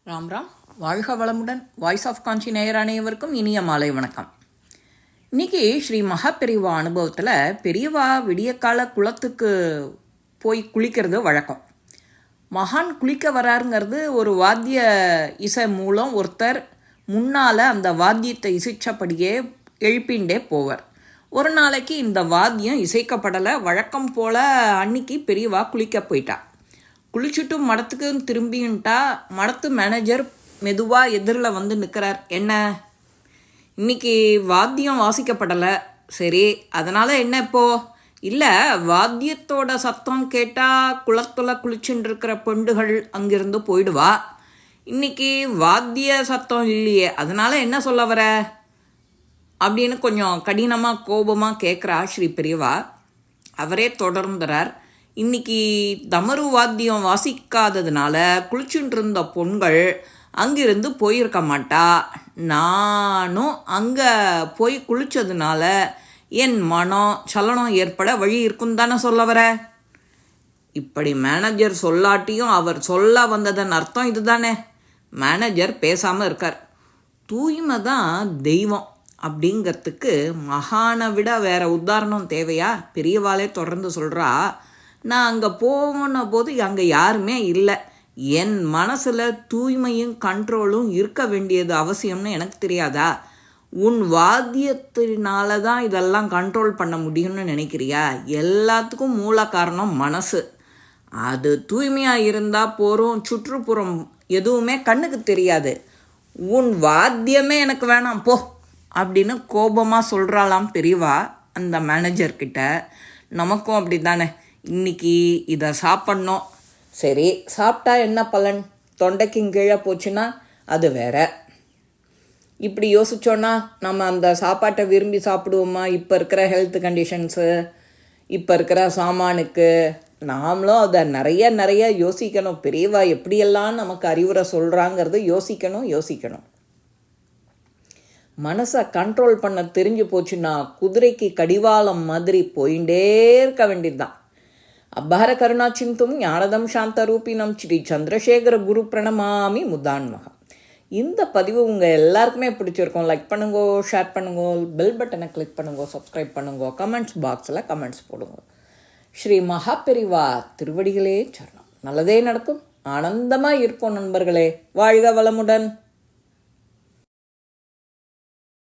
ராம் ராம். வாழ்க வளமுடன். Voice of காஞ்சி நேயர் அனைவருக்கும் இனிய மாலை வணக்கம். இன்றைக்கி ஸ்ரீ மகாபெரிவா அனுபவத்தில் பெரியவா விடியக்கால குளத்துக்கு போய் குளிக்கிறது வழக்கம். மகான் குளிக்க வராருங்கிறது ஒரு வாத்திய இசை மூலம் ஒருத்தர் முன்னால் அந்த வாத்தியத்தை இசைச்சபடியே எழுப்பிண்டே போவார். ஒரு நாளைக்கு இந்த வாத்தியம் இசைக்கப்படலை. வழக்கம் போல் அன்னைக்கு பெரியவா குளிக்க போயிட்டா. குளிச்சுட்டு மடத்துக்கு திரும்பின்ட்டா. மடத்து மேனேஜர் மெதுவாக எதிரில் வந்து நிற்கிறார். என்ன, இன்னைக்கு வாத்தியம் வாசிக்கப்படலை, சரி அதனால் என்ன இப்போது? இல்லை, வாத்தியத்தோட சத்தம் கேட்டால் குளத்தில் குளிச்சுட்டு இருக்கிற பெண்டுகள் அங்கிருந்து போயிடுவா. இன்னைக்கு வாத்திய சத்தம் இல்லையே, அதனால் என்ன சொல்ல வர அப்படின்னு கொஞ்சம் கடினமாக கோபமாக கேட்குறா ஸ்ரீ பெரியவா. அவரே தொடர்ந்துறார். இன்றைக்கி தமரு வாத்தியம் வாசிக்காததுனால குளிச்சுட்டு இருந்த பொண்கள் அங்கிருந்து போயிருக்க மாட்டா. நானும் அங்கே போய் குளித்ததுனால என் மனம் சலனம் ஏற்பட வழி இருக்குன்னு தானே சொல்ல வர. இப்படி மேனேஜர் சொல்லாட்டியும் அவர் சொல்ல வந்ததன் அர்த்தம் இது தானே. மேனேஜர் பேசாமல் இருக்கார். தூய்மை தான் தெய்வம் அப்படிங்கிறதுக்கு மகானை விட வேறு உதாரணம் தேவையா? பெரியவாளே தொடர்ந்து சொல்கிறா. நான் அங்கே போன போது அங்கே யாருமே இல்லை. என் மனசில் தூய்மையும் கண்ட்ரோலும் இருக்க வேண்டியது அவசியம்னு எனக்கு தெரியாதா? உன் வாத்தியத்தினால தான் இதெல்லாம் கண்ட்ரோல் பண்ண முடியும்னு நினைக்கிறியா? எல்லாத்துக்கும் மூல காரணம் மனசு. அது தூய்மையாக இருந்தால் போகிறோம். சுற்றுப்புறம் எதுவுமே கண்ணுக்கு தெரியாது. உன் வாத்தியமே எனக்கு வேணாம் போ அப்படின்னு கோபமாக சொல்கிறாளாம் பெரியவா அந்த மேனேஜர்கிட்ட. நமக்கும் அப்படி தானே. இன்றைக்கி இதை சாப்பிட்ணும், சரி சாப்பிட்டா என்ன பலன்? தொண்டைக்கும் கீழே போச்சுன்னா அது வேற. இப்படி யோசித்தோன்னா நம்ம அந்த சாப்பாட்டை விரும்பி சாப்பிடுவோமா? இப்போ இருக்கிற ஹெல்த் கண்டிஷன்ஸு, இப்போ இருக்கிற சாமானுக்கு நாமளும் அதை நிறைய யோசிக்கணும். பெரியவா எப்படியெல்லாம் நமக்கு அறிவுரை சொல்கிறாங்கிறது யோசிக்கணும். மனசை கண்ட்ரோல் பண்ண தெரிஞ்சு போச்சுன்னா குதிரைக்கு கடிவாளம் மாதிரி போயிட்டே இருக்க வேண்டியது தான். அபார கருணாச்சிந்தும் ஞானதம் சாந்தரூபினம் ஸ்ரீ சந்திரசேகர குரு பிரணமாமி முதான்மகம். இந்த பதிவு உங்கள் எல்லாருக்குமே பிடிச்சிருக்கோம். லைக் பண்ணுங்கோ, ஷேர் பண்ணுங்கோ, பெல் பட்டனை கிளிக் பண்ணுங்கோ, சப்ஸ்கிரைப் பண்ணுங்கோ, கமெண்ட்ஸ் பாக்ஸில் கமெண்ட்ஸ் போடுங்க. ஸ்ரீ மகாபெரிவா திருவடிகளே சரணம். நல்லதே நடக்கும். ஆனந்தமாக இருப்போம் நண்பர்களே. வாழ்க வளமுடன்.